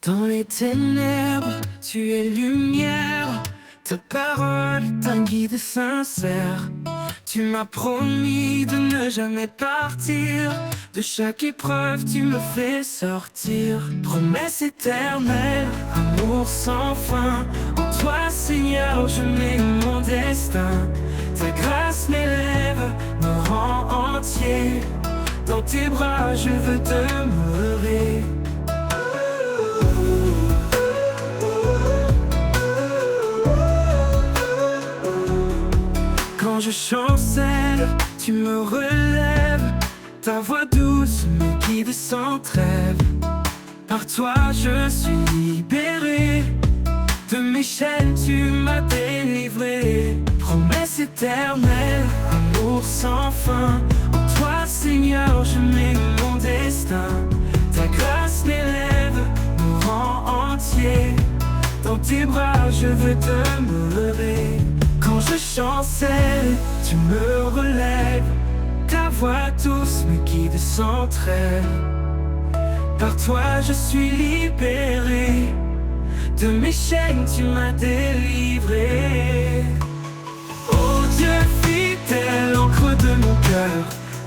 Dans les ténèbres, tu es lumière. Ta parole est un guide sincère. Tu m'as promis de ne jamais partir. De chaque épreuve, tu me fais sortir. Promesse éternelle, amour sans fin. En toi, Seigneur, je mets mon destin. Ta grâce m'élève, me rend entier. Dans tes bras, je veux demeurer. Quand je chancelle, tu me relèves. Ta voix douce me guide sans trêve. Par toi je suis libéré. De mes chaînes tu m'as délivré. Promesse éternelle, amour sans fin. En toi Seigneur je mets mon destin. Ta grâce m'élève, me rend entier. Dans tes bras je veux demeurer. Quand je chancelle, tu me relèves. Ta voix douce me guide sans trêve. Par toi je suis libéré. De mes chaînes tu m'as délivré. Oh Dieu fidèle, encre de mon cœur.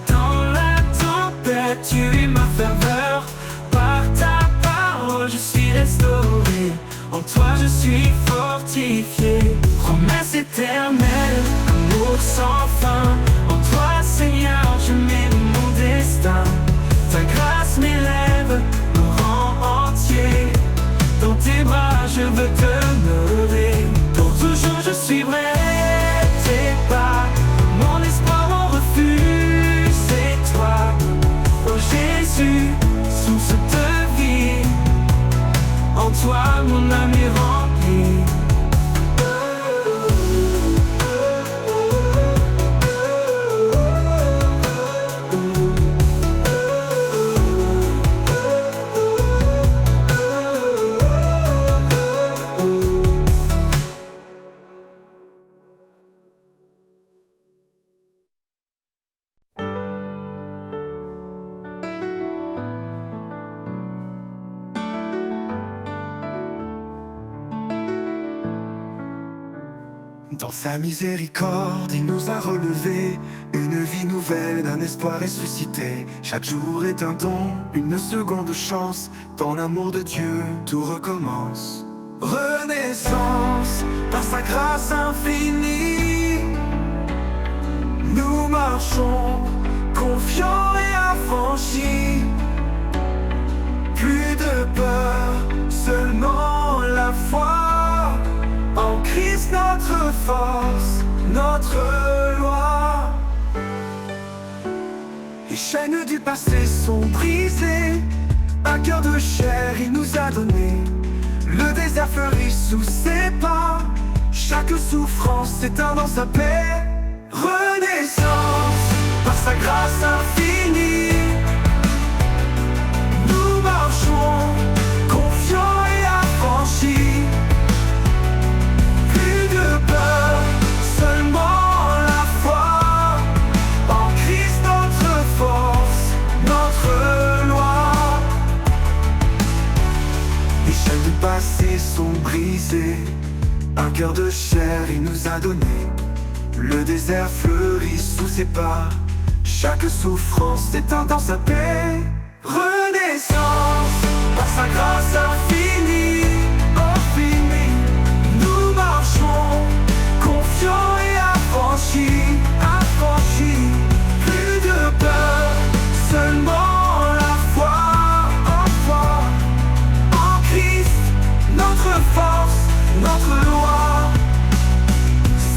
Dans la tempête tu es ma faveur. Par ta parole je suis restauré. En toi je suis fortifié. Promesse éternelle, amour sans fin. En toi Seigneur je mets mon destin. Ta grâce m'élève, me rend entier. Dans tes bras je veux demeurer. Pour toujours je suis vrai, tes pas. Mon espoir, mon refuge, c'est toi. Oh Jésus, source de vie. En toi mon âme est remplie. Dans sa miséricorde, il nous a relevés. Une vie nouvelle, d'un espoir ressuscité. Chaque jour est un don, une seconde chance. Dans l'amour de Dieu, tout recommence. Renaissance, par sa grâce infinie. Nous marchons, confiants et affranchis. Plus de peur, seulement la foi. En Christ notre force, notre loi. Les chaînes du passé sont brisées. Un cœur de chair il nous a donné. Le désert fleurit sous ses pas. Chaque souffrance s'éteint dans sa paix. Renaissance, par sa grâce infinie. Nous marchons, confiants et affranchis. Seulement la foi. En Christ notre force, notre loi. Les chaînes du passé sont brisées. Un cœur de chair il nous a donné. Le désert fleurit sous ses pas. Chaque souffrance s'éteint dans sa paix. Renaissance, par sa grâce infinie. Nous marchons, confiants et affranchis, affranchis. Plus de peur, seulement la foi. En foi, en Christ, notre force, notre loi.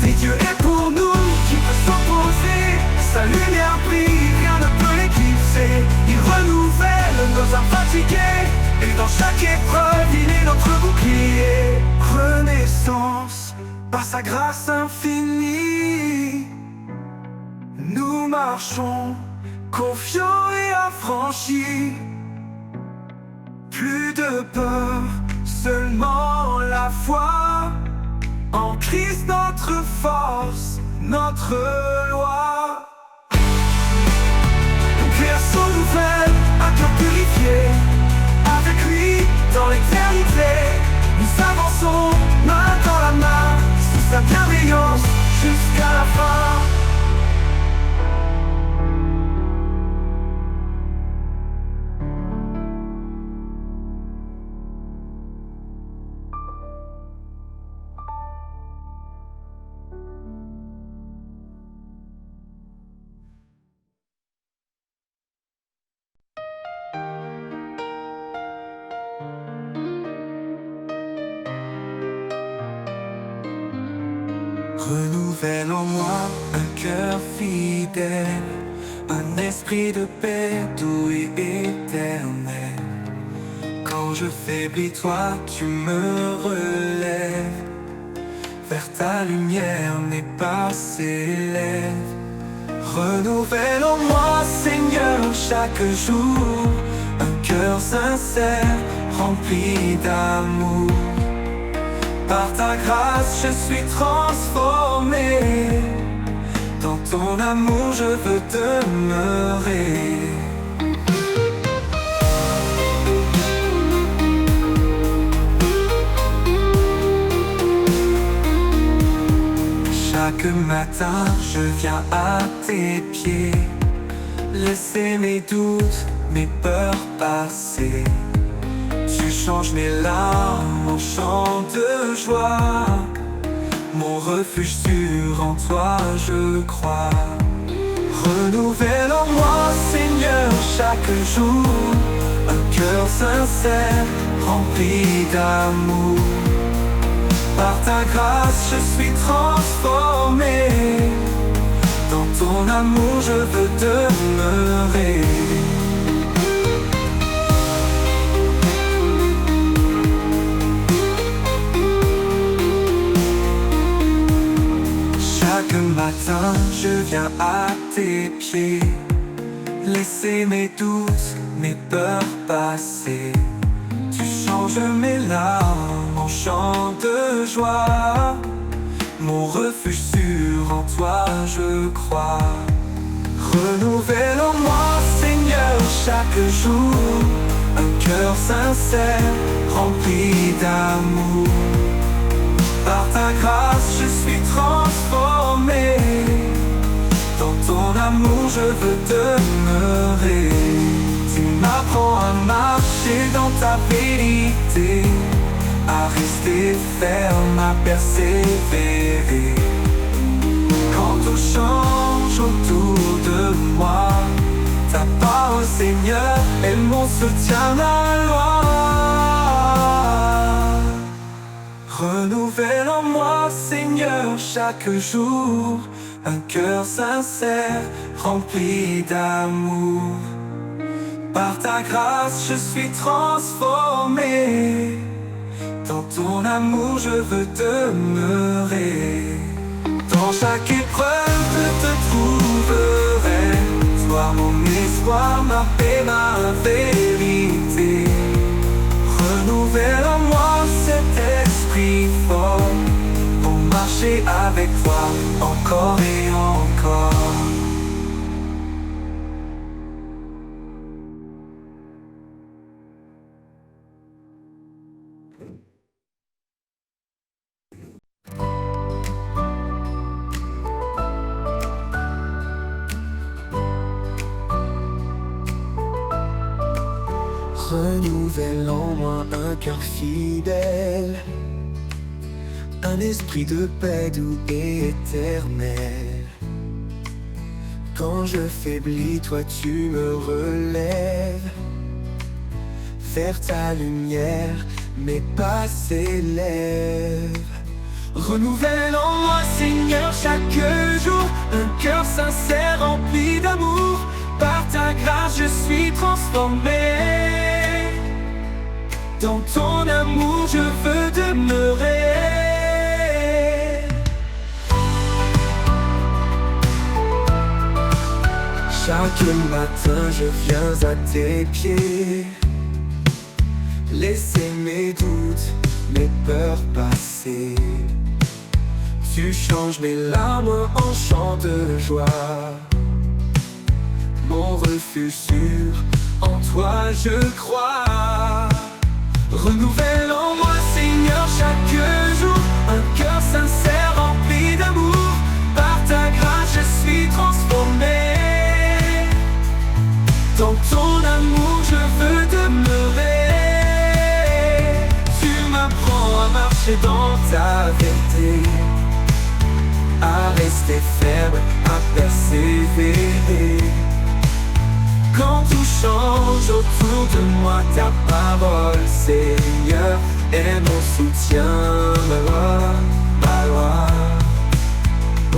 Si Dieu est pour nous, qui peut s'opposer? Sa lumière brille, rien ne peut l'éclipser. Il renouvelle nos âmes fatiguées. Et dans chaque épreuve, il est notre bouclier. Renaissance, par sa grâce infinie. Nous marchons, confiants et affranchis. Plus de peur, seulement la foi. En Christ notre force, notre loi. Une création nouvelle, un cœur purifié. Avec lui, dans l'éternité. Renouvelle en moi un cœur fidèle, un esprit de paix doux et éternel. Quand je faiblis, toi tu me relèves. Vers ta lumière mes pas s'élèvent. Renouvelle en moi, Seigneur, chaque jour un cœur sincère, rempli d'amour. Par ta grâce je suis transformé. Dans ton amour je veux demeurer. Chaque matin je viens à tes pieds, laisser mes doutes, mes peurs passer. Tu changes mes larmes en chants de joie. Mon refuge sûr, en toi je crois. Renouvelle en moi, Seigneur, chaque jour un cœur sincère, rempli d'amour. Par ta grâce je suis transformé. Dans ton amour je veux demeurer. Chaque matin je viens à tes pieds, laisser mes doutes, mes peurs passer. Tu changes mes larmes en chants de joie. Mon refuge sûr, en toi je crois. Renouvelle en moi, Seigneur, chaque jour un cœur sincère, rempli d'amour. Par ta grâce je suis transformé. Dans ton amour je veux demeurer. Tu m'apprends à marcher dans ta vérité, à rester ferme, à persévérer. Quand tout change autour de moi, ta parole, Seigneur, est mon soutien, ma loi. Renouvelle en moi, Seigneur, chaque jour un cœur sincère, rempli d'amour. Par ta grâce je suis transformé. Dans ton amour je veux demeurer. Dans chaque épreuve je te trouverai. Sois mon espoir, ma paix, ma vérité. Renouvelle en moi cet esprit fort, pour marcher avec toi encore et encore. Renouvelle en moi un cœur fidèle, un esprit de paix doux et éternel. Quand je faiblis, toi tu me relèves. Vers ta lumière, mes pas s'élèvent. Renouvelle en moi, Seigneur, chaque jour un cœur sincère, rempli d'amour. Par ta grâce je suis transformé. Dans ton amour je veux demeurer. Chaque matin je viens à tes pieds, laisser mes doutes, mes peurs passer. Tu changes mes larmes en chants de joie. Mon refuge sûr, en toi je crois. Renouvelle en moi, Seigneur, chaque jour un cœur sincère, rempli d'amour. Par ta grâce je suis transformé. Dans ton amour je veux demeurer. Tu m'apprends à marcher dans ta vérité, à rester ferme, à persévérer. Quand tout change autour de moi, ta parole, Seigneur, est mon soutien, ma loi, ma loi.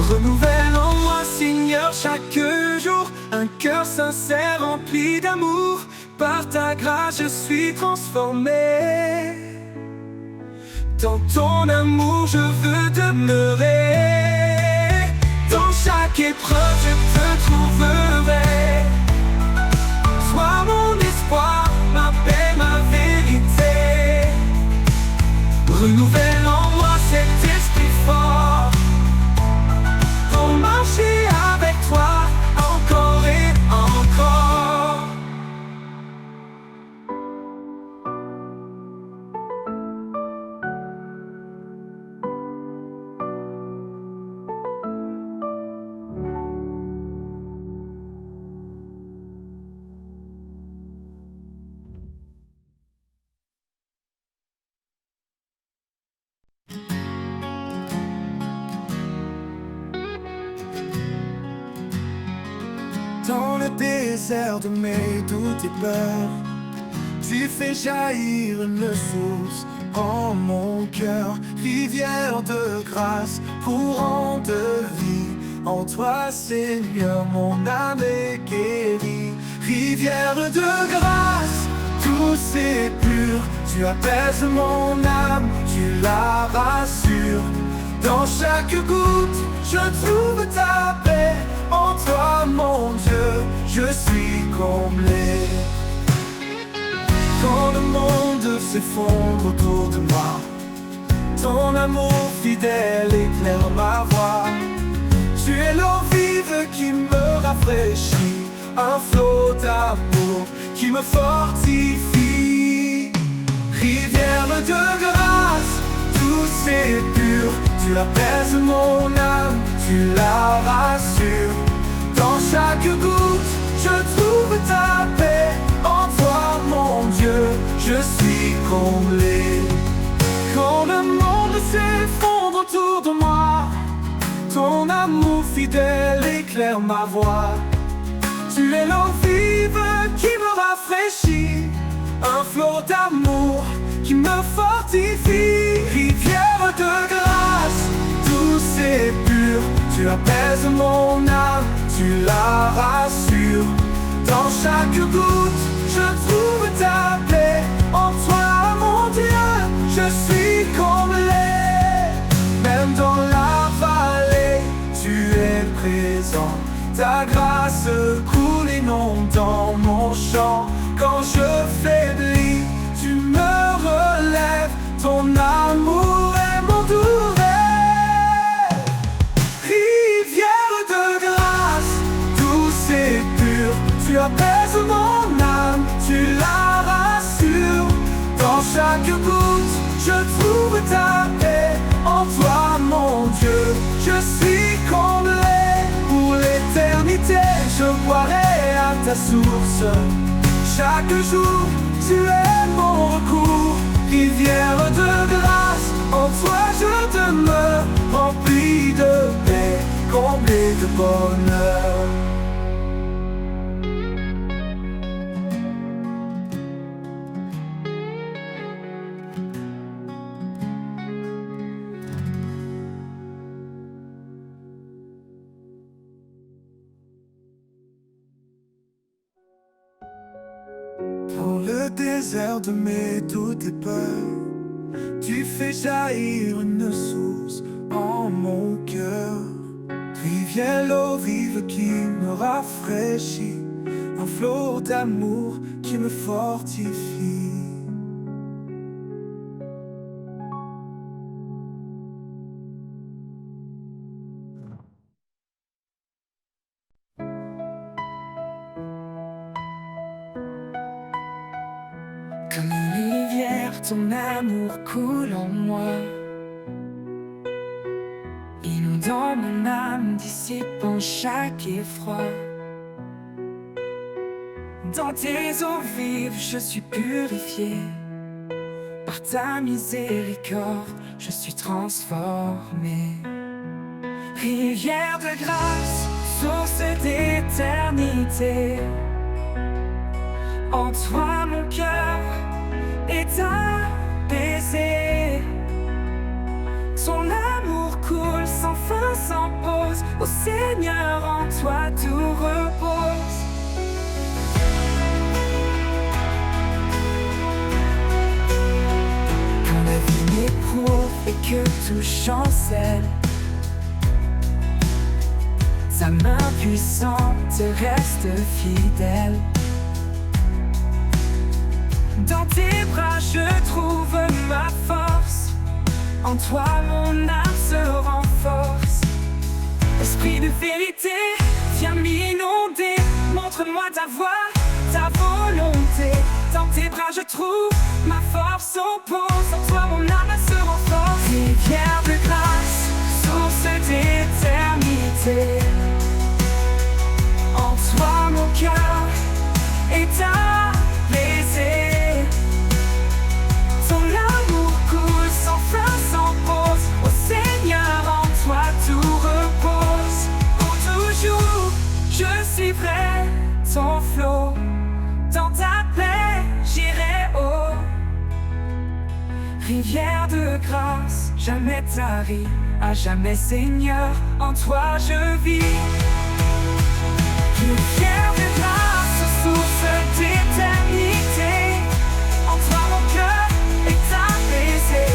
Renouvelle en moi, Seigneur, chaque jour un cœur sincère rempli d'amour. Par ta grâce je suis transformé. Dans ton amour je veux demeurer. Dans chaque épreuve je te trouverai. Sois mon espoir, ma paix, ma vérité. Renouvelle en moi cet esprit fort pour marcher avec toi encore et encore. Dans le désert de mes doutes et peurs, tu fais jaillir une source en mon cœur. Rivière de grâce, courant de vie, en toi Seigneur mon âme est guérie. Rivière de grâce, douce et pure, tu apaises mon âme, tu la rassures. Dans chaque goutte, je trouve ta paix. En toi, mon Dieu, je suis comblé. Quand le monde s'effondre autour de moi, ton amour fidèle éclaire ma voie. Tu es l'eau vive qui me rafraîchit, un flot d'amour qui me fortifie. Rivière de grâce, douce et pure, tu apaises mon âme, tu la rassures. Dans chaque goutte, je trouve ta paix. En toi, mon Dieu, je suis comblé. Quand le monde s'effondre autour de moi, ton amour fidèle éclaire ma voie. Tu es l'eau vive qui me rafraîchit, un flot d'amour qui me fortifie. Rivière de grâce, douce et pure, tu apaises mon âme, tu la rassures. Dans chaque goutte, je trouve ta paix. En toi, mon Dieu, je suis comblé. Même dans la vallée, tu es présent. Ta grâce coule inondant mon champ. Quand je faiblis, tu me relèves. Ton amour est mon doux rêve. Rivière de grâce, douce et pure, tu apaises mon âme, tu la rassures. Dans chaque goutte, je trouve ta paix. En toi, mon Dieu, je suis comblé. Pour l'éternité, je boirai à ta source. Chaque jour, tu es mon recours. Rivière de grâce, en toi je demeure, rempli de paix, comblé de bonheur. Dans le désert de mes doutes et peurs, tu fais jaillir une source en mon cœur. Rivière l'eau vive qui me rafraîchit, un flot d'amour qui me fortifie. Comme une rivière, ton amour coule en moi, inondant mon âme, dissipant chaque effroi. Dans tes eaux vives, je suis purifié. Par ta miséricorde, je suis transformé. Rivière de grâce, source d'éternité. En toi mon cœur est apaisé. Son amour coule sans fin, sans pause. Ô Seigneur, en toi tout repose. Quand la vie m'éprouve et que tout chancelle, sa main puissante reste fidèle. Dans tes bras je trouve ma force, en toi mon âme se renforce. Esprit de vérité, viens m'inonder, montre-moi ta voie, ta volonté. Dans tes bras je trouve ma force au pose, en toi mon âme se renforce. Rivière de grâce, source d'éternité, en toi mon cœur est apaisé. Ton amour coule sans fin, sans pause. Ô Seigneur, en toi tout repose. Pour toujours, je suivrai ton flot. Dans ta paix, j'irai haut. Rivière de grâce, jamais tarie, à jamais Seigneur, en toi je vis. Rivière de grâce, source d'éternité, en toi mon cœur est apaisé.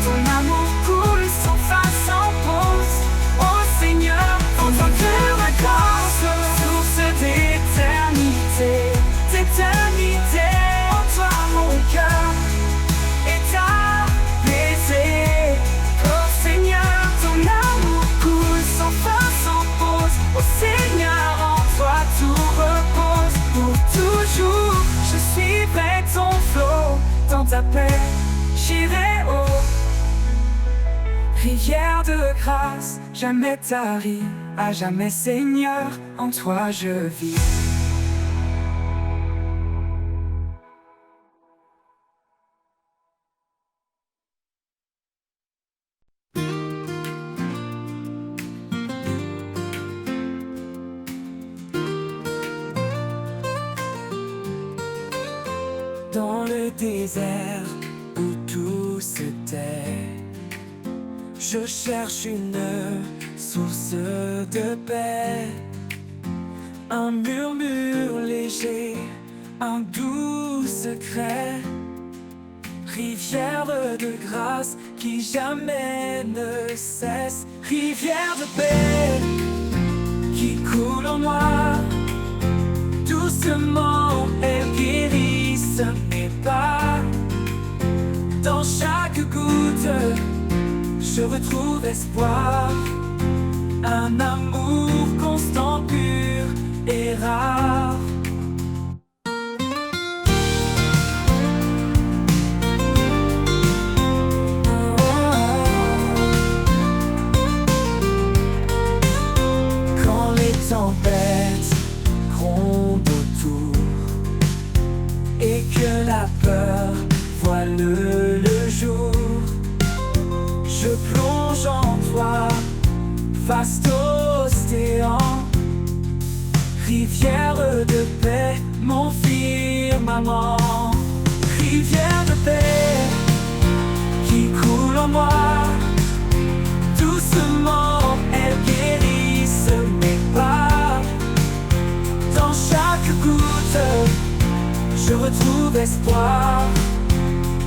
Ton amour coule sans fin, sans pause. Ô Seigneur, en toi cœur de grâce, source d'éternité, d'éternité, en toi mon cœur est apaisé. Ô Seigneur, ton amour coule sans fin, sans pause. Ô Seigneur, en toi tout repose. Pour toujours, je suivrai ton flot. Dans ta paix, j'irai haut. Rivière de grâce, jamais tarie, à jamais Seigneur, en toi je vis. Dans le désert où tout se tait, je cherche une source de paix. Un murmure léger, un doux secret. Rivière de grâce qui jamais ne cesse. Rivière de paix qui coule en moi. Doucement elle guérisse mes pas. Dans chaque goutte je retrouve espoir. Un amour constant, pur et rare. Quand les tempêtes grondent autour et que la peur voile le jour, je plonge en toi, vaste océan. Rivière de paix, mon firmament. Rivière de paix qui coule en moi. Doucement elle guérisse mes pas. Dans chaque goutte je retrouve espoir.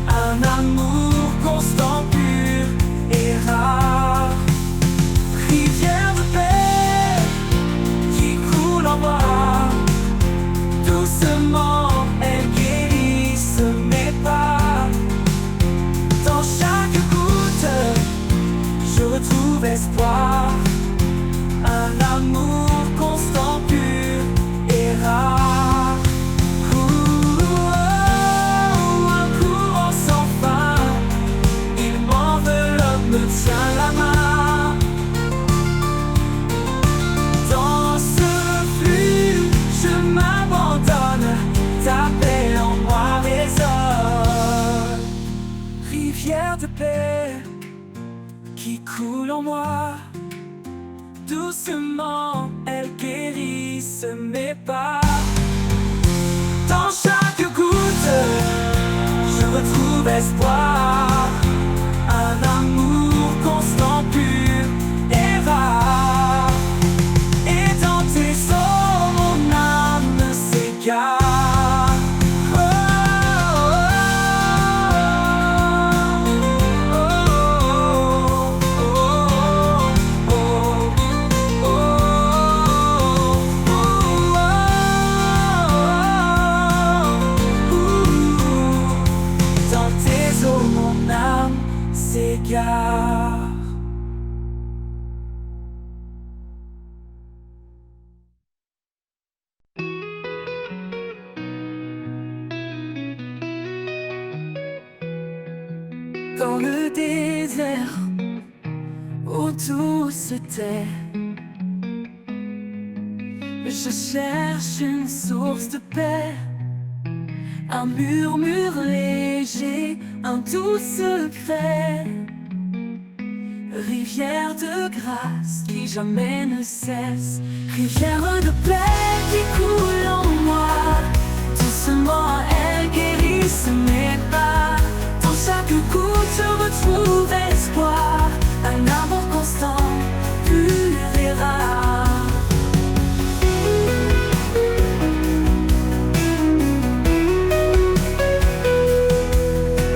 Un amour constant, pur et rare. Rivière de paix qui coule en moi. Doucement elle guérisse mes pas. Dans chaque goutte je retrouve espoir. Un amour constant, pur et rare. Un courant sans fin, il m'enveloppe, me tient la main. Dans ce flux, je m'abandonne, ta paix en moi résonne. Rivière de paix qui coule en moi. Doucement, elle guérisse mes pas. Dans chaque goutte, je retrouve espoir. Un amour constant, pur et rare. regard. Dans le désert, où tout se tait, je cherche une source de paix, un murmure léger, un doux secret, rivière de grâce qui jamais ne cesse, rivière de paix qui coule en moi. Doucement elle guérisse mes pas. Dans chaque goutte je retrouve espoir, un amour constant, pur et rare.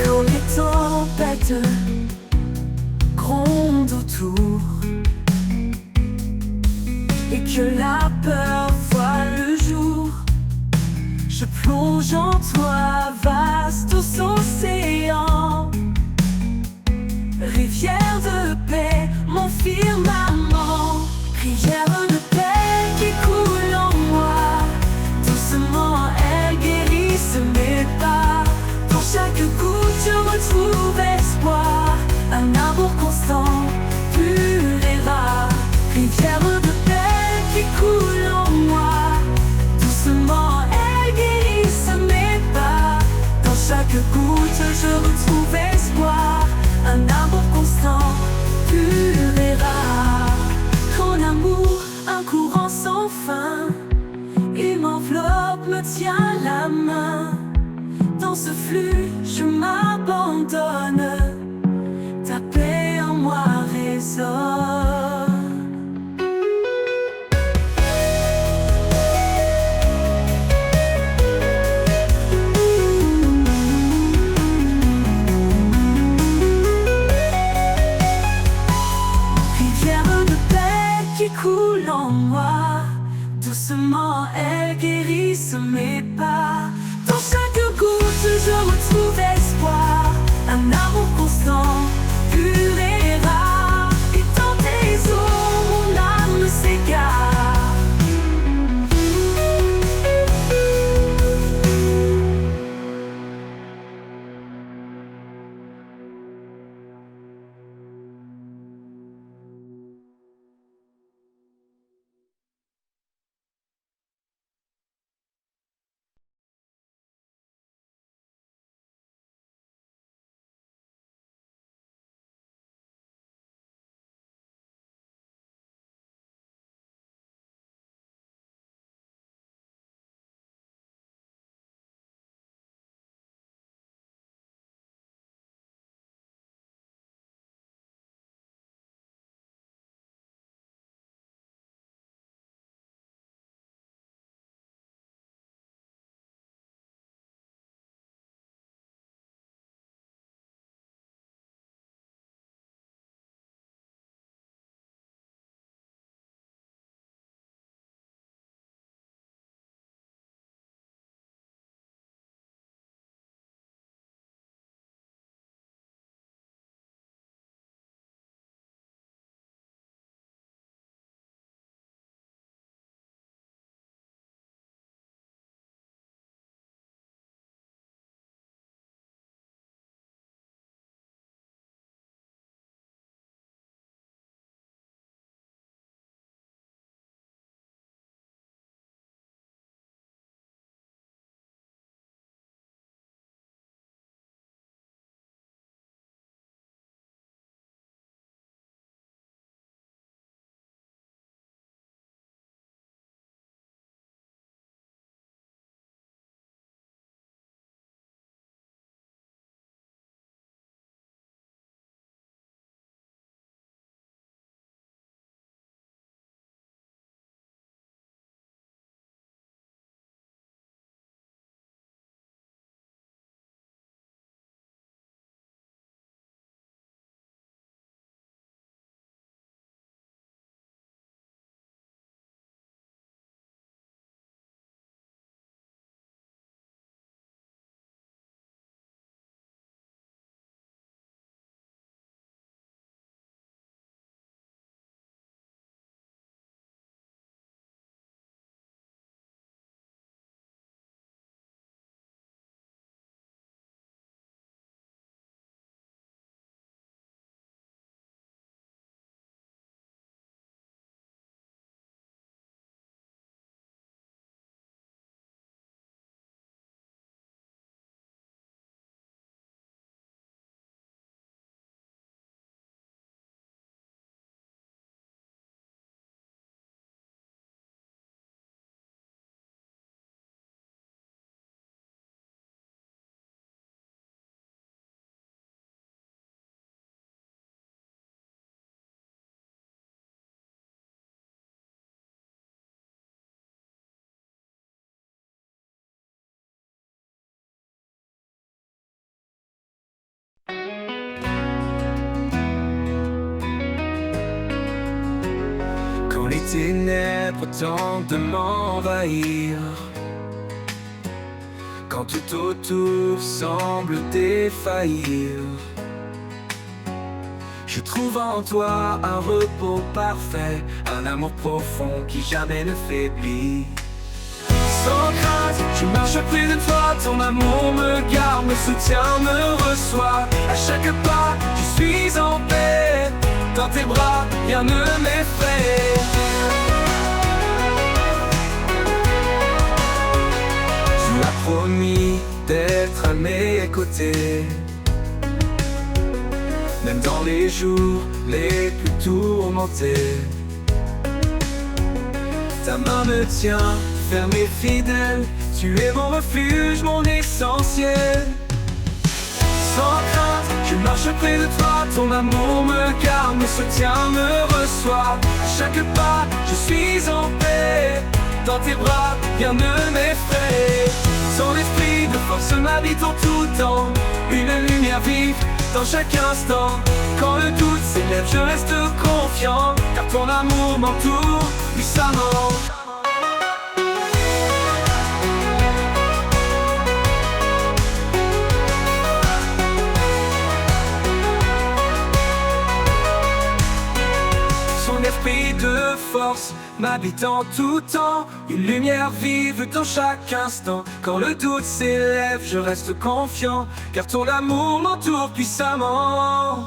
Quand les tempêtes grondent autour et que la peur voit le jour, je plonge en toi, vaste océan, rivière de paix, mon firmament, rivière de paix qui coule en moi. Doucement elle guérisse mes pas. Dans chaque goutte je retrouve espoir, un amour constant, pur ténèbres tentent de m'envahir, quand tout autour semble défaillir, je trouve en toi un repos parfait, un amour profond qui jamais ne faiblit. Sans crainte, je marche près de toi, ton amour me garde, me soutient, me reçoit. À chaque pas, je suis en paix, dans tes bras, rien ne m'effraie. Tu as promis d'être à mes côtés, même dans les jours les plus tourmentés. Ta main me tient, ferme et fidèle, tu es mon refuge, mon essentiel. Sans crainte, je marche près de toi, ton amour me garde, me soutient, me reçoit. À chaque pas, je suis en paix, dans tes bras, rien ne m'effraie. Ton esprit de force m'habite en tout temps, une lumière vive dans chaque instant. Quand le doute s'élève, je reste confiant, car ton amour m'entoure puissamment. Esprit de force m'habite en tout temps, une lumière vive dans chaque instant. Quand le doute s'élève, je reste confiant, car ton amour m'entoure puissamment.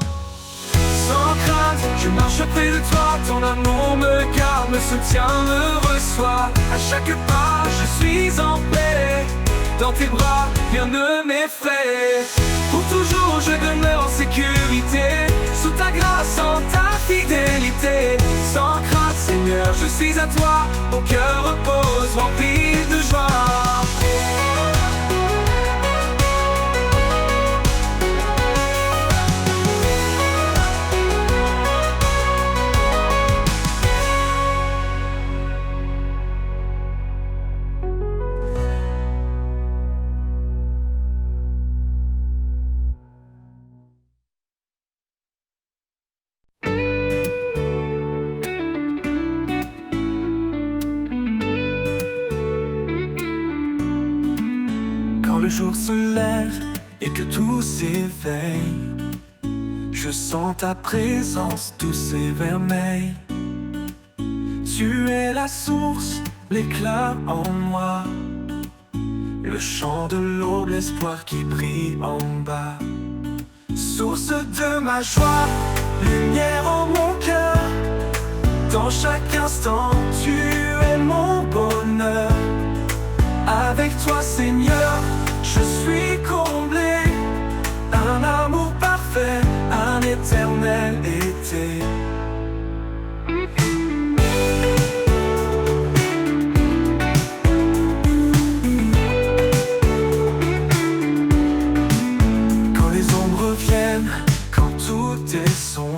Sans crainte, je marche près de toi, ton amour me garde, me soutient, me reçoit. À chaque pas, je suis en paix, dans tes bras, rien ne m'effraie. Pour toujours, je demeure en sécurité, sous ta grâce, en ta fidélité. Sans crainte, Seigneur, je suis à toi, mon cœur repose, rempli de joie. Quand le jour se lève et que tout s'éveille, je sens ta présence douce et vermeille. Tu es la source, l'éclat en moi, le chant de l'aube, l'espoir qui brille en bas. Source de ma joie, lumière en mon cœur, dans chaque instant tu es mon bonheur. Avec toi Seigneur, je suis comblé, un amour parfait, un éternel été. Quand les ombres viennent, quand tout est sombre,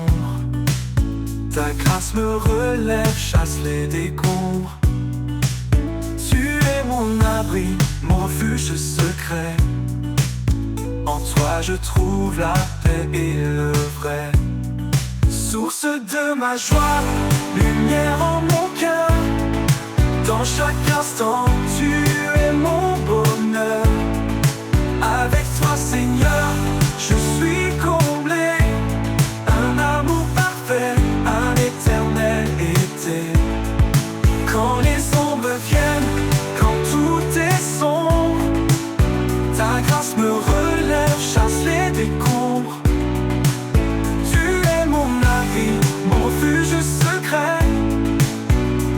ta grâce me relève, chasse les décombres. Tu es mon abri, mon refuge secret. En toi je trouve la paix et le vrai. Source de ma joie, lumière en mon cœur, dans chaque instant tu es mon bonheur. Avec toi Seigneur, je suis comblé, un amour parfait, un éternel été. Quand les ombres viennent, quand tout est sombre, ta grâce me relève, chasse les décombres. Tu es mon abri, mon refuge secret.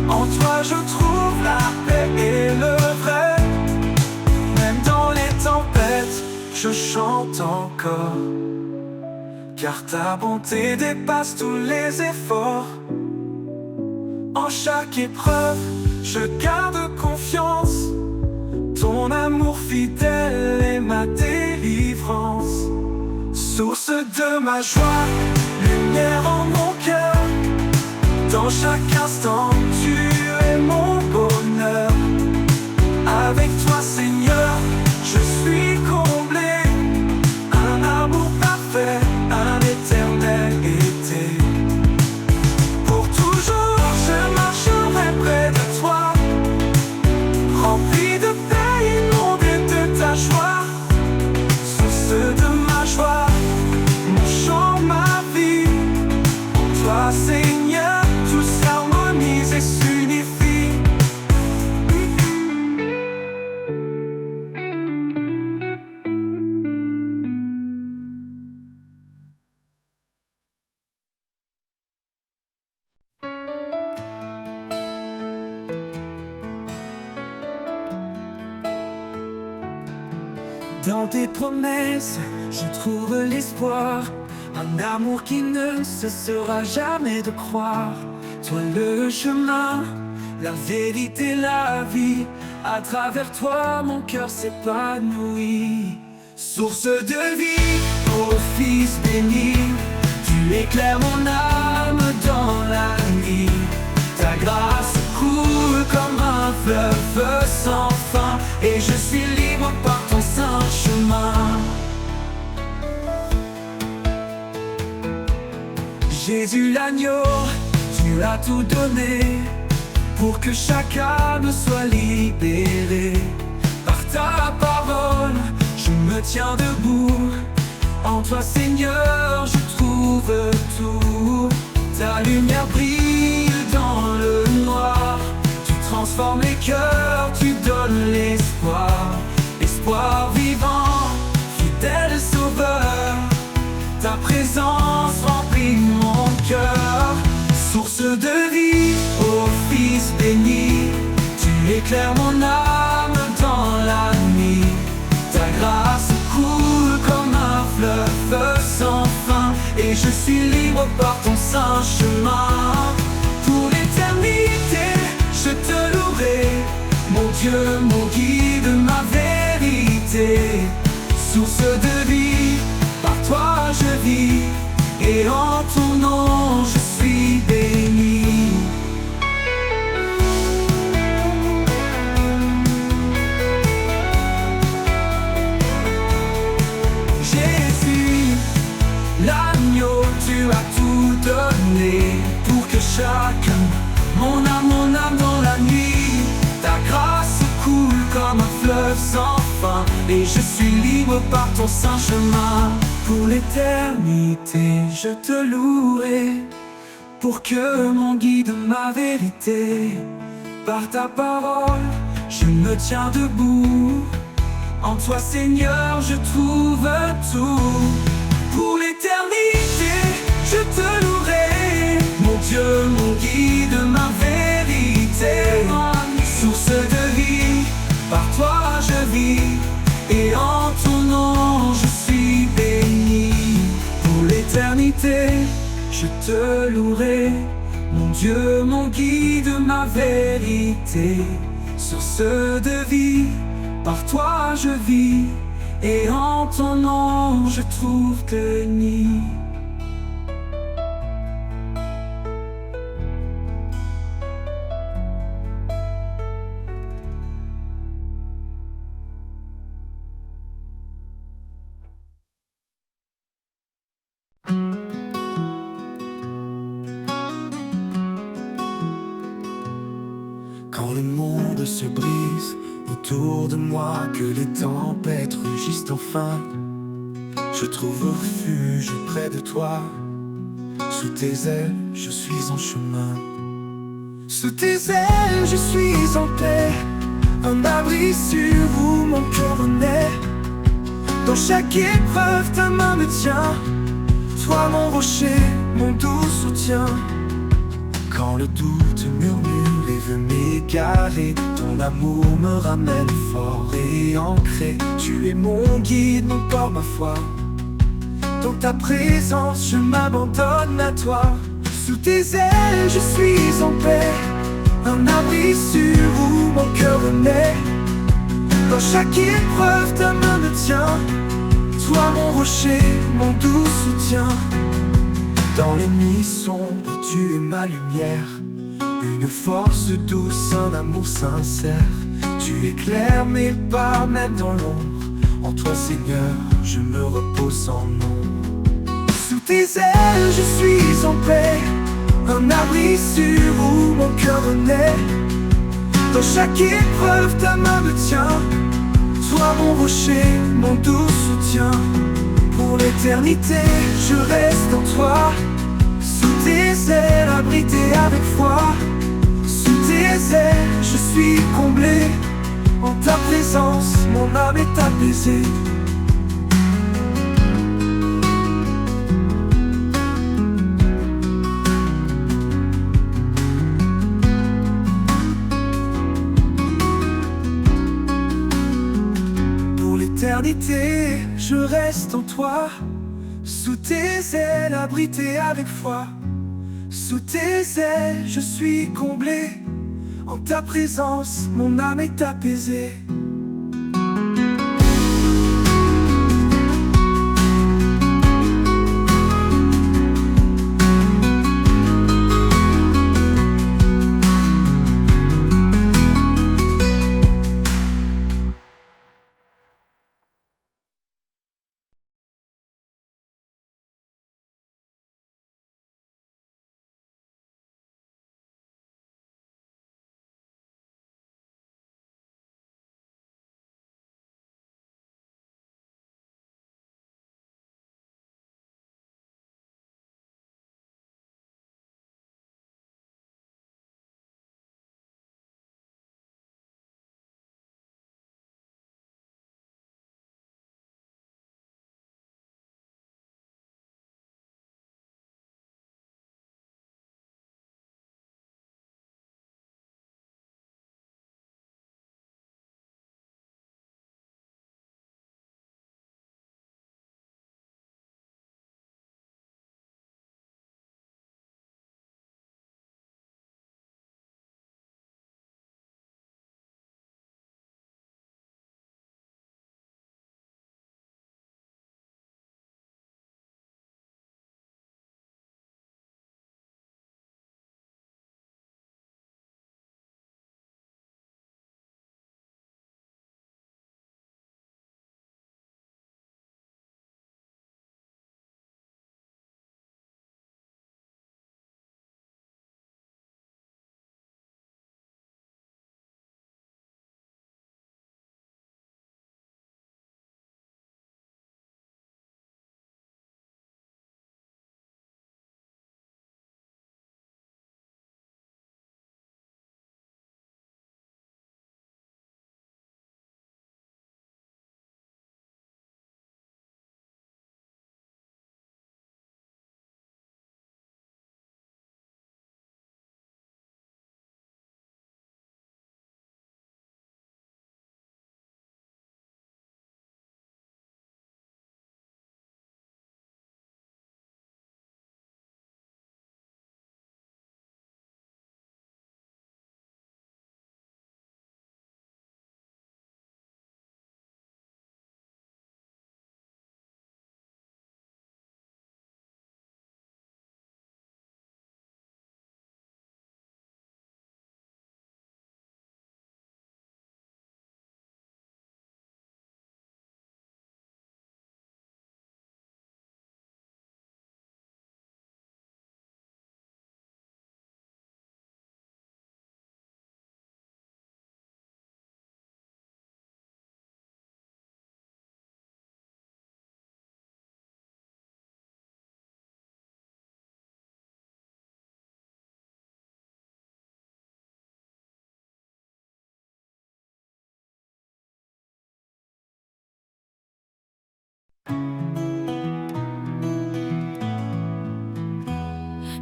En toi je trouve la paix et le vrai. Même dans les tempêtes, je chante encore, car ta bonté dépasse tous les efforts. En chaque épreuve, je garde confiance, ton amour fidèle est ma délivrance. Source de ma joie, lumière en mon cœur, dans chaque instant tu es mon bonheur. Avec toi Seigneur, je suis comblé, un amour parfait, un éternel été. Pour toujours je marche Dans tes promesses, je trouve l'espoir. Un amour qui ne cessera jamais de croire. Toi le chemin, la vérité, la vie. À travers toi, mon cœur s'épanouit. Source de vie, ô Fils béni, tu éclaires mon âme dans la nuit. Ta grâce coule comme un fleuve sans fin, et je suis libre par ton saint chemin. Jésus l'agneau, tu as tout donné pour que chaque âme soit libérée. Par ta parole, je me tiens debout. En toi, Seigneur, je trouve tout. Ta lumière brille dans le noir. Tu transformes les cœurs, tu donnes l'espoir. Espoir vivant, fidèle sauveur. Ta présence remplit mon cœur. Source de vie, ô Fils béni, tu éclaires mon âme dans la nuit. Ta grâce coule comme un fleuve sans fin, et je suis libre par ton saint chemin. Pour l'éternité, je te louerai, mon Dieu, mon guide, ma vérité. Source de vie, par toi je vis, et en ton nom je suis béni. Jésus, l'agneau, tu as tout donné pour que chacun, mon âme dans la nuit. Ta grâce coule comme un fleuve sans fin, et je suis libre par ton saint chemin. Pour l'éternité, je te louerai, pour que mon guide, ma vérité. Par ta parole, je me tiens debout. En toi, Seigneur, je trouve tout. Pour l'éternité, je te louerai, mon Dieu, mon guide, ma vérité. Source de vie, par toi je vis, et en ton nom je suis béni. Pour l'éternité, je te louerai, mon Dieu, mon guide, ma vérité. Source de vie, par toi je vis, et en ton nom je trouve béni. Quand le monde se brise autour de moi, que les tempêtes rugissent enfin, je trouve refuge près de toi. Sous tes ailes, je suis en chemin. Sous tes ailes, je suis en paix. Un abri sûr où mon cœur naît. Dans chaque épreuve, ta main me tient. Toi mon rocher, mon doux soutien. Quand le doute murmure et veut m'égarer, ton amour me ramène fort et ancré. Tu es mon guide, mon port, ma foi. Dans ta présence, je m'abandonne à toi. Sous tes ailes, je suis en paix. Un abri sûr où mon cœur naît. Dans chaque épreuve, ta main me tient. Toi mon rocher, mon doux soutien. Dans les nuits sombres, tu es ma lumière. Une force douce, un amour sincère. Tu éclaires mes pas, même dans l'ombre. En toi, Seigneur, je me repose sans nom. Sous tes ailes, je suis en paix. Un abri sûr où mon cœur naît. Dans chaque épreuve, ta main me tient. Toi mon rocher, mon doux soutien. Pour l'éternité, je reste en toi. Sous tes ailes, abrité avec foi. Sous tes ailes, je suis comblé. En ta présence, mon âme est apaisée. l'éternité, je reste en toi. Sous tes ailes, abrité avec foi. Sous tes ailes, je suis comblé. En ta présence, mon âme est apaisée.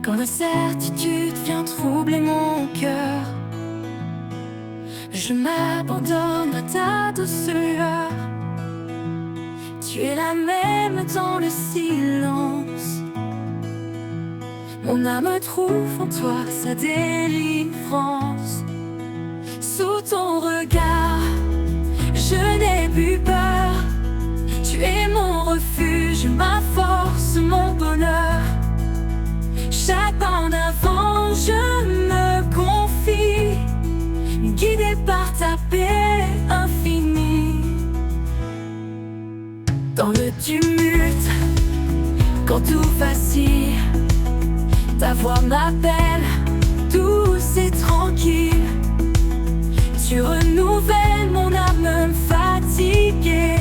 Quand l'incertitude vient troubler mon cœur, je m'abandonne à ta douceur. Tu es la même dans le silence. Mon âme trouve en toi sa délivrance. Sous ton regard, je n'ai plus peur. Tu es mon refuge, ma force, mon bonheur. Chaque pas en avant, je me confie, guidé par ta paix infinie. Dans le tumulte, quand tout vacille, ta voix m'appelle, douce et tranquille. Tu renouvelles mon âme fatiguée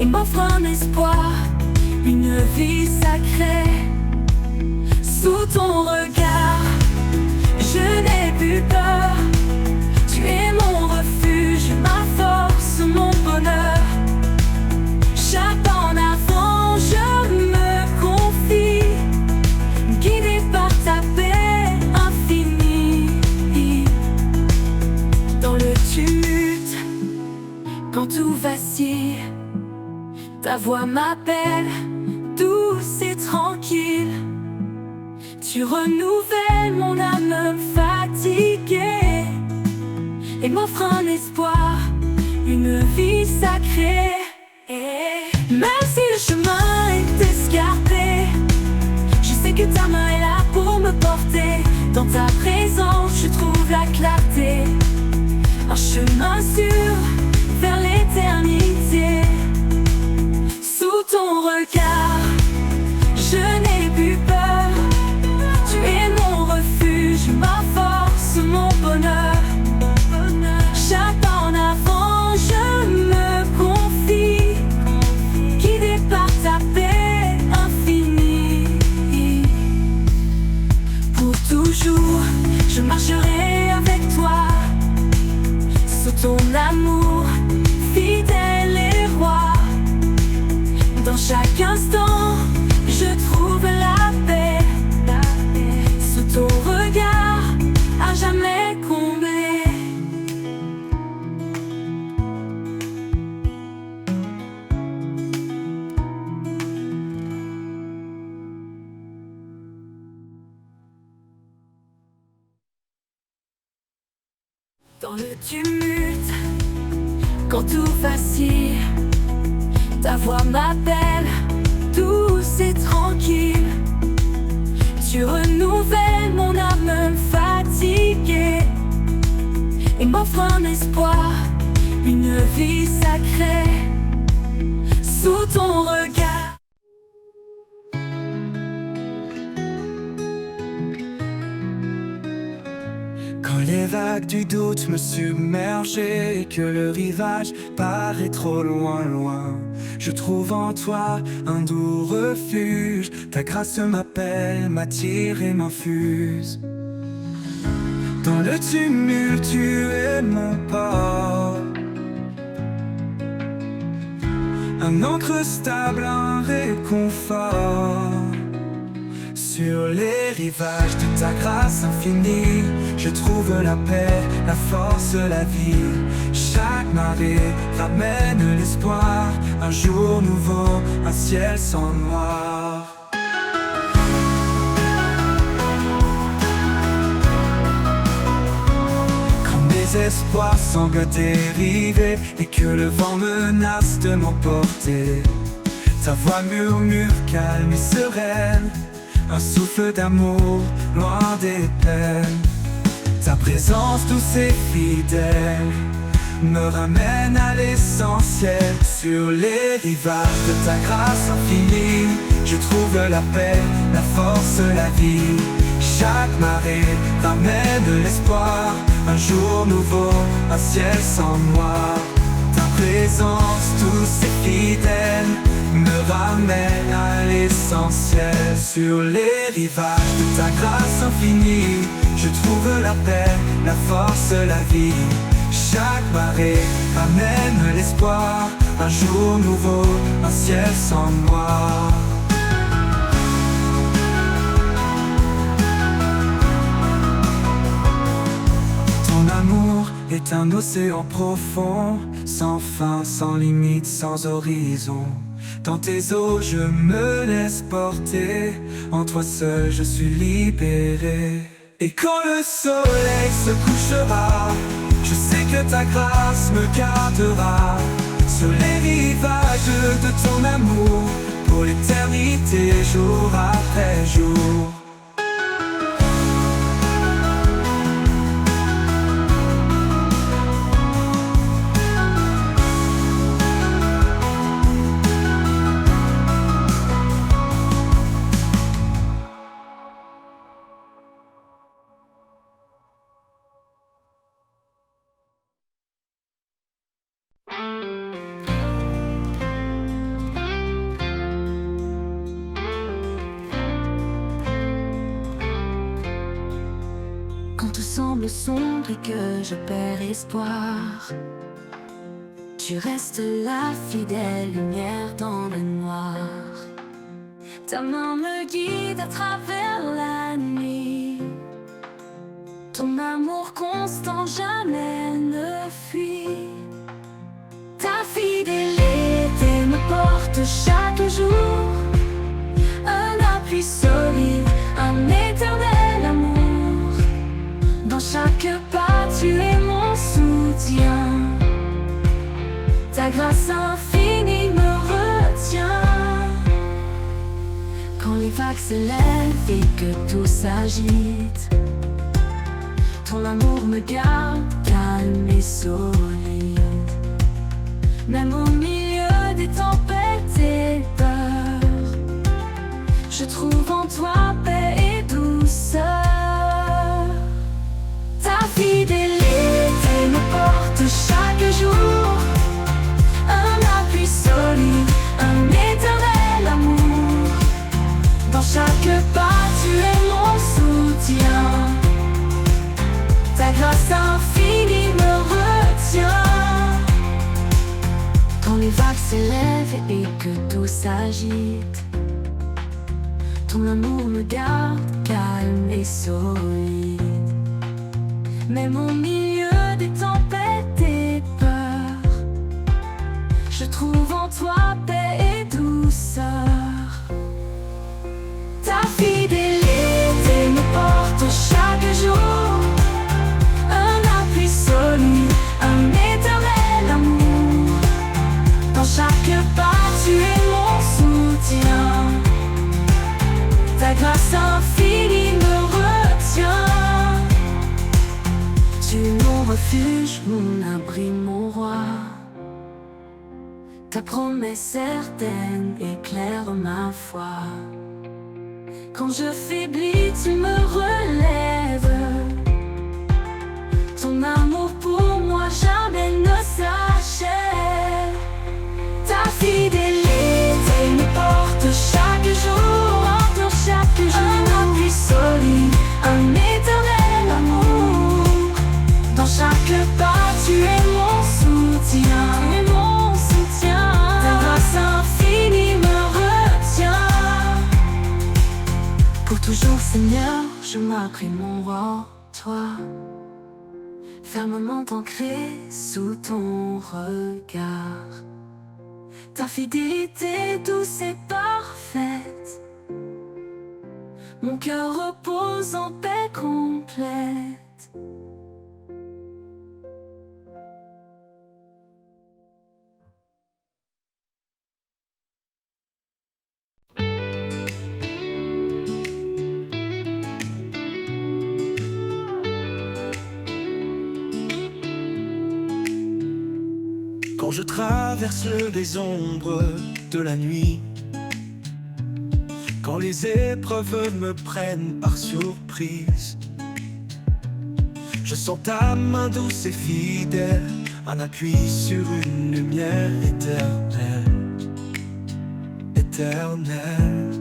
et m'offre un espoir, une vie sacrée. Sous ton regard, je n'ai plus peur. Tu es mon refuge, ma force, mon bonheur. Chaque pas en avant, je me confie, guidé par ta paix infinie. Dans le tumulte, quand tout vacille, Tu renouvelles mon âme fatiguée et m'offres un espoir, une vie sacrée. Même si le chemin est escarpé, je sais que ta main est là pour me porter. Dans ta présence, je trouve la clarté, un chemin sûr vers l'éternité. Sous ton regard, je n'ai plus peur. Tu es mon refuge, ma force, mon bonheur. Chaque pas en avant, je me confie, guidé par ta paix infinie. Pour toujours, je marcherai avec toi, sous ton amour, fidèle et roi. Dans chaque instant, je trouve la paix, sous ton regard, à jamais comblé. Dans le tumulte, quand tout vacille, ta voix m'appelle, douce et tranquille. Tu renouvelles mon âme fatiguée et m'offres un espoir, une vie sacrée. Sous ton regard, quand les vagues du doute me submergeaient et que le rivage paraît trop loin, loin, je trouve en toi un doux refuge. Ta grâce m'appelle, m'attire et m'infuse. Dans le tumulte, tu es mon port, un ancre stable, un réconfort. Sur les rivages de ta grâce infinie, je trouve la paix, la force, la vie. Chaque marée ramène l'espoir, un jour nouveau, un ciel sans noir. Quand mes espoirs semblent dériver et que le vent menace de m'emporter, ta voix murmure calme et sereine, un souffle d'amour, loin des peines. Ta présence douce et fidèle me ramène à l'essentiel. Sur les rivages de ta grâce infinie, je trouve la paix, la force, la vie. Chaque marée ramène l'espoir, un jour nouveau, un ciel sans noir. Ta présence douce et fidèle me ramène à l'essentiel. Sur les rivages de ta grâce infinie, je trouve la paix, la force, la vie. Chaque marée ramène l'espoir, un jour nouveau, un ciel sans noir. Ton amour est un océan profond, sans fin, sans limite, sans horizon. Dans tes eaux je me laisse porter, en toi seul je suis libéré. Et quand le soleil se couchera, je sais que ta grâce me gardera sur les rivages de ton amour, pour l'éternité, jour après jour. quand tout semble sombre et que je perds espoir, tu restes la fidèle lumière dans le noir. Ta main me guide à travers la nuit, ton amour constant jamais ne fuit. Ta fidélité me porte chaque jour, un appui solide, un état Ta grâce infinie me retient. Quand les vagues s'élèvent et que tout s'agite, ton amour me garde calme et solide. Même au milieu des tempêtes et peurs, je trouve en toi paix et douceur. Ta fidélité me porte chaque jour, un appui solide, un éternel amour. Dans chaque pas tu es mon soutien. Ta grâce infinie me retient. Quand les vagues s'élèvent et que tout s'agite, ton amour me garde calme et solide. Même au milieu des tempêtes et peurs, je trouve en toi paix et douceur. Ta fidélité me porte chaque jour, un appui solide, un éternel amour. Dans chaque pas tu es mon soutien. Ta grâce infinie me retient. Tu es mon refuge, mon abri, mon roi. Ta promesse certaine éclaire ma foi. Quand je faiblis, tu me relèves. Ton amour pour moi jamais ne s'achève. Ta fidélité me porte chaque jour, entre chaque jour. Un appui solide, un éternel amour. Dans chaque pas tu es mon soutien, mon soutien. Ta grâce infinie me retient. Pour toujours Seigneur, je m'apprie mon roi, toi, fermement ancré sous ton regard. Ta fidélité douce et parfaite, mon cœur repose en paix complète. Quand je traverse les ombres de la nuit, quand les épreuves me prennent par surprise, je sens ta main douce et fidèle, un appui sur une lumière éternelle, éternelle.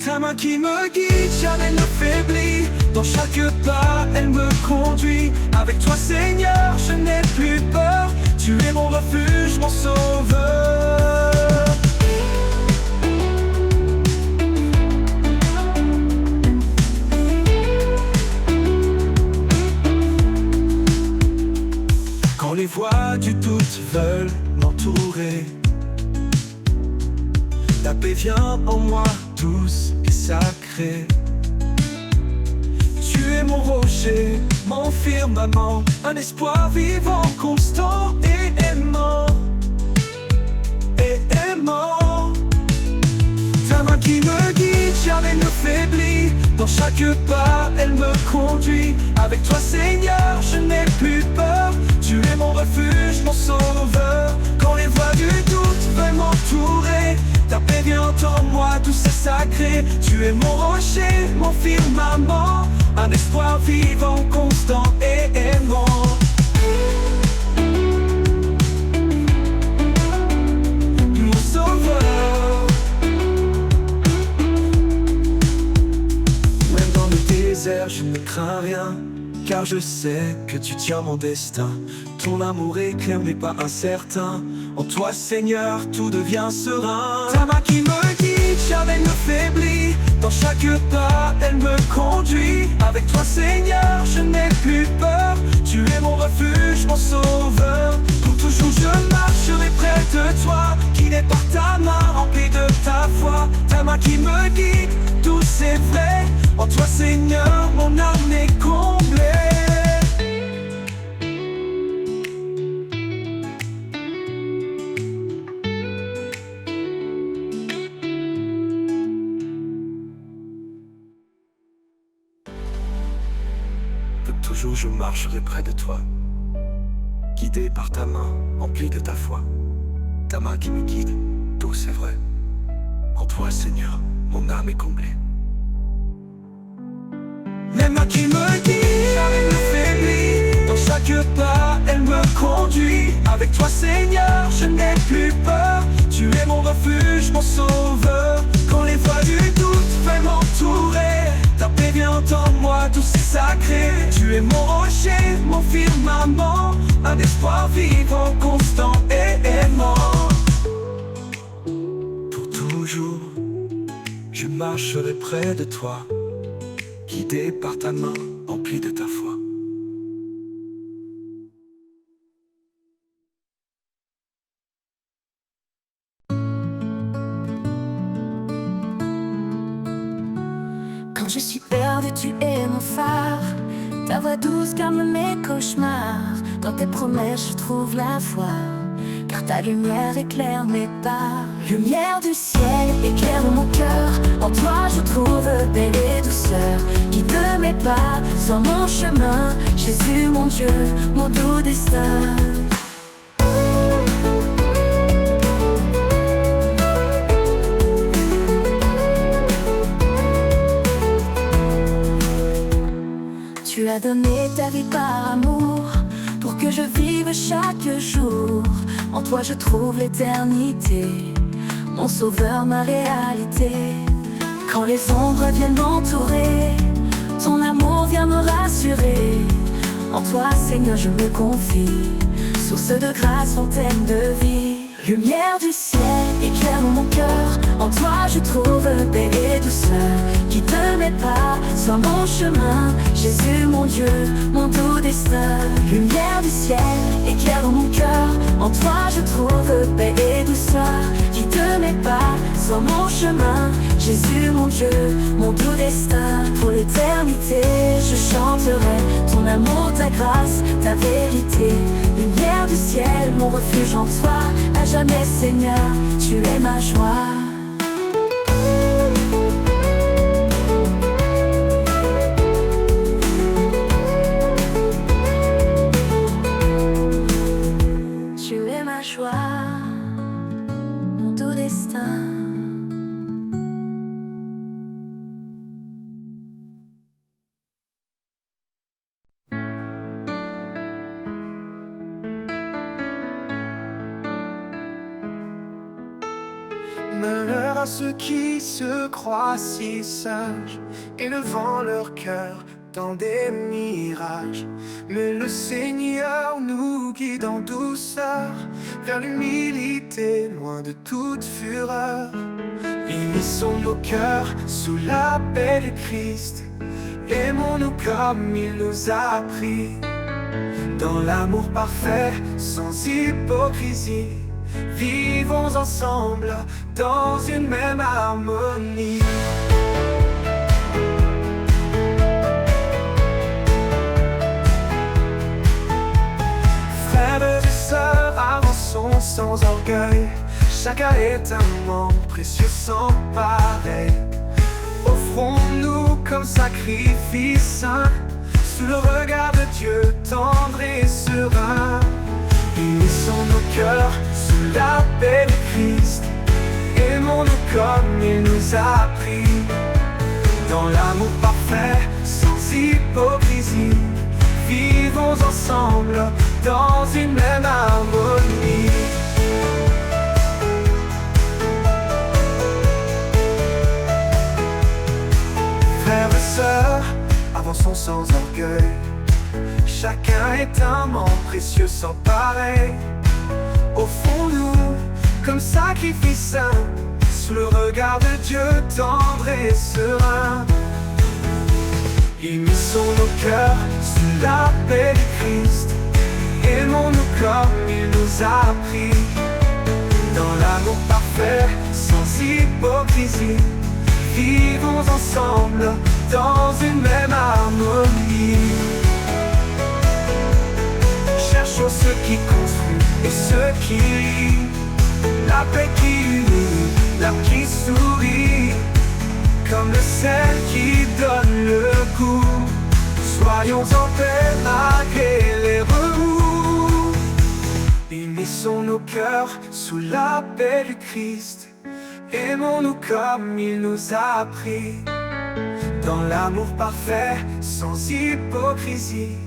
Ta main qui me guide, jamais ne faiblit. Dans chaque pas, elle me conduit. Avec toi, Seigneur, je n'ai plus peur. Tu es mon refuge, mon sauveur. Quand les voix du doute veulent m'entourer, ta paix vient en moi, douce et sacrée. Tu es mon rocher, mon firmament, un espoir vivant, constant et aimant, et aimant. Ta main qui me guide, jamais ne faiblit. Dans chaque pas, elle me conduit. Avec toi, Seigneur, je n'ai plus peur. Tu es mon refuge, mon sauveur. Quand les voix du doute veulent m'entourer, ta paix vient en moi, douce et sacrée. Tu es mon rocher, mon firmament, un espoir vivant, constant et aimant. Mon sauveur. Même dans le désert, je ne crains rien, car je sais que tu tiens mon destin. Ton amour est clair mais pas incertain. En toi, Seigneur, tout devient serein. Ta main qui me guide, jamais ne faiblit. Dans chaque pas, elle me conduit. Avec toi, Seigneur, je n'ai plus peur. Tu es mon refuge, mon sauveur. Pour toujours, je marcherai près de toi, guidé par ta main, rempli de ta foi. Ta main qui me guide, douce et vraie. En toi, Seigneur, mon âme est comblée. toujours je marcherai près de toi, guidé par ta main, emplie de ta foi. Ta main qui me guide, douce et vraie. En toi, Seigneur, mon âme est comblée. Les mains qui me guident, jamais ne faiblit. Dans chaque pas, elle me conduit. Avec toi, Seigneur, je n'ai plus peur. Tu es mon refuge, mon sauveur. Quand les voies du doute veulent m'entourer, ta paix vient en moi, douce et sacrée. Tu es mon rocher, mon firmament, un espoir vivant, constant et aimant. Pour toujours, je marcherai près de toi, guidé par ta main, emplie de ta foi. Quand je suis perdu, tu es mon phare. Ta voix douce calme mes cauchemars. Dans tes promesses, je trouve la foi, car ta lumière éclaire mes pas. Lumière du ciel, éclaire mon cœur. En toi, je trouve paix et douceur. Guide mes pas sur mon chemin. Jésus, mon Dieu, mon doux destin. Tu as donné ta vie par amour, pour que je vive chaque jour. En toi je trouve l'éternité, mon sauveur, ma réalité. Quand les ombres viennent m'entourer, ton amour vient me rassurer. En toi, Seigneur, je me confie, source de grâce, fontaine de vie. Lumière du ciel, éclaire mon cœur. En toi je trouve paix et douceur. Guide mes pas sur mon chemin. Jésus, mon Dieu, mon doux destin. Lumière du ciel, éclaire mon cœur. En toi je trouve paix et douceur. Guide mes pas sur mon chemin. Jésus, mon Dieu, mon doux destin. Pour l'éternité, je chanterai ton amour, ta grâce, ta vérité. Lumière du ciel, mon refuge en toi. À jamais, Seigneur, tu es ma joie. Tu es ma joie, mon doux destin. Malheur à ceux qui se croient si sages, élevant leur cœur dans des mirages. Mais le Seigneur nous guide en douceur vers l'humilité, loin de toute fureur. Unissons nos cœurs sous la paix du Christ. Aimons-nous comme il nous a appris, dans l'amour parfait, sans hypocrisie. Vivons ensemble dans une même harmonie. Frères et sœurs, avançons sans orgueil. Chacun est un membre précieux sans pareil. Offrons-nous comme sacrifice saint, sous le regard de Dieu tendre et serein. Unissons nos cœurs sous la paix de Christ. Aimons-nous comme il nous a appris, dans l'amour parfait, sans hypocrisie. Vivons ensemble dans une même harmonie. Frères et sœurs, avançons sans orgueil. Chacun est un membre précieux sans pareil. Offrons-nous comme sacrifice saint, sous le regard de Dieu tendre et serein. Unissons nos cœurs sous la paix du Christ. Aimons-nous comme il nous a appris, dans l'amour parfait, sans hypocrisie. Vivons ensemble dans une même harmonie. Cherchons ceux qui construisent et ceux qui rient, la paix qui unit, l'âme qui sourit, comme le sel qui donne le goût. Soyons en paix malgré les remous. Unissons nos cœurs sous la paix du Christ. Aimons-nous comme il nous a appris, dans l'amour parfait, sans hypocrisie.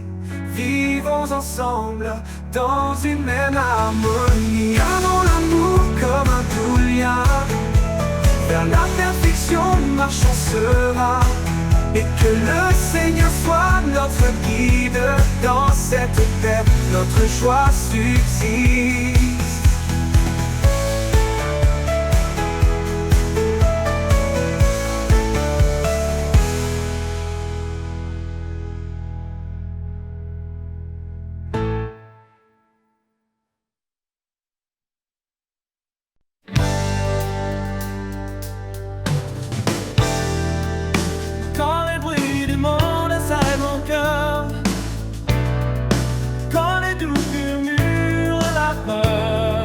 Vivons ensemble dans une même harmonie. Gardons l'amour comme un doux lien, vers la perfection marchons serein. Et que le Seigneur soit notre guide dans cette paix, notre joie subsiste. Quand les bruits du monde assaillent mon cœur, quand les doutes murmurent la peur,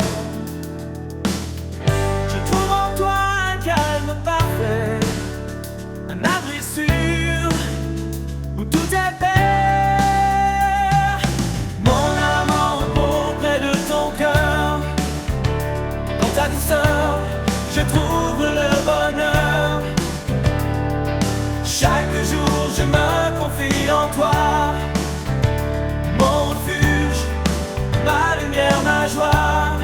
je trouve en toi un calme parfait, un abri sûr où tout est paix. Mon âme repose près de ton cœur, dans ta douceur je trouve le bonheur. Chaque jour je me confie en toi, mon refuge, ma lumière, ma joie.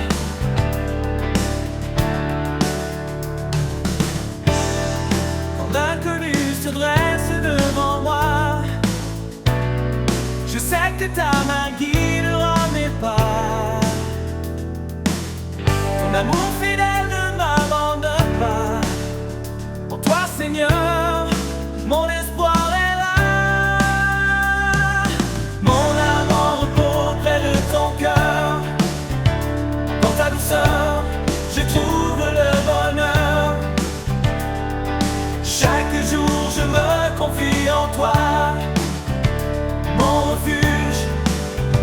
Quand l'inconnu se dresse devant moi, je sais que ta main guidera mes pas. Ton amour fidèle ne m'abandonne pas. Pour toi Seigneur, mon espoir est là. Mon âme repose près de ton cœur, dans ta douceur je trouve le bonheur. Chaque jour je me confie en toi, mon refuge,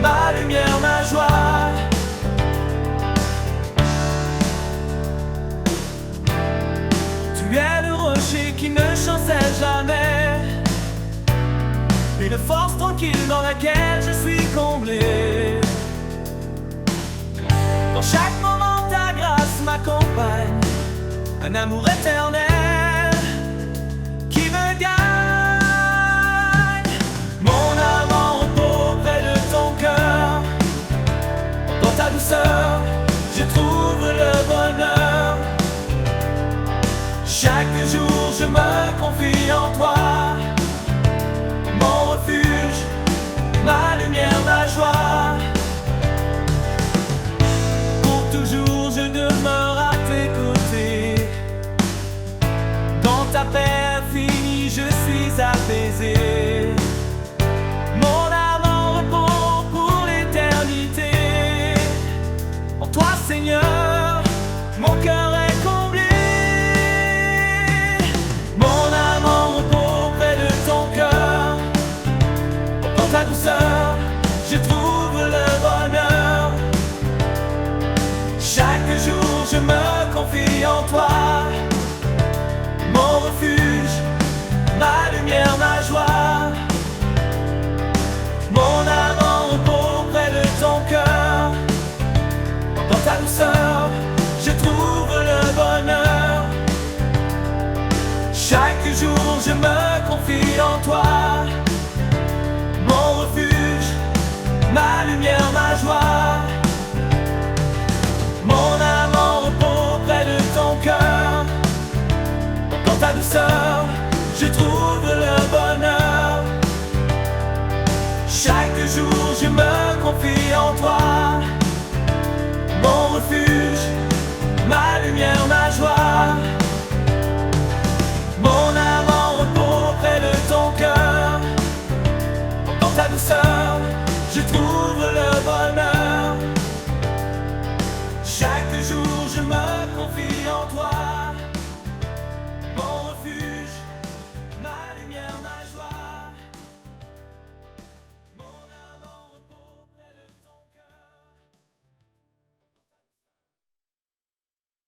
ma lumière, ma joie. Tu es le rocher qui ne chancelle jamais, une force tranquille dans laquelle je suis comblé. Dans chaque moment ta grâce m'accompagne, un amour éternel qui me gagne. Mon âme en repos près de ton cœur, dans ta douceur je trouve le bonheur. Chaque jour je me confie en toi, mon refuge, ma lumière, ma joie. Pour toujours je demeure à tes côtés, dans ta paix infinie je suis apaisé. Mon âme en repos pour l'éternité, en toi Seigneur, mon cœur est comblé. Ta douceur, je trouve le bonheur. Chaque jour je me confie en toi, mon refuge, ma lumière, ma joie. Mon âme en repos près de ton cœur, dans ta douceur je trouve le bonheur. Chaque jour je me confie en toi, mon refuge, ma lumière, ma joie. Mon âme en repos près de ton cœur, dans ta douceur je trouve le bonheur. Chaque jour je me confie en toi, mon refuge, ma lumière, ma joie.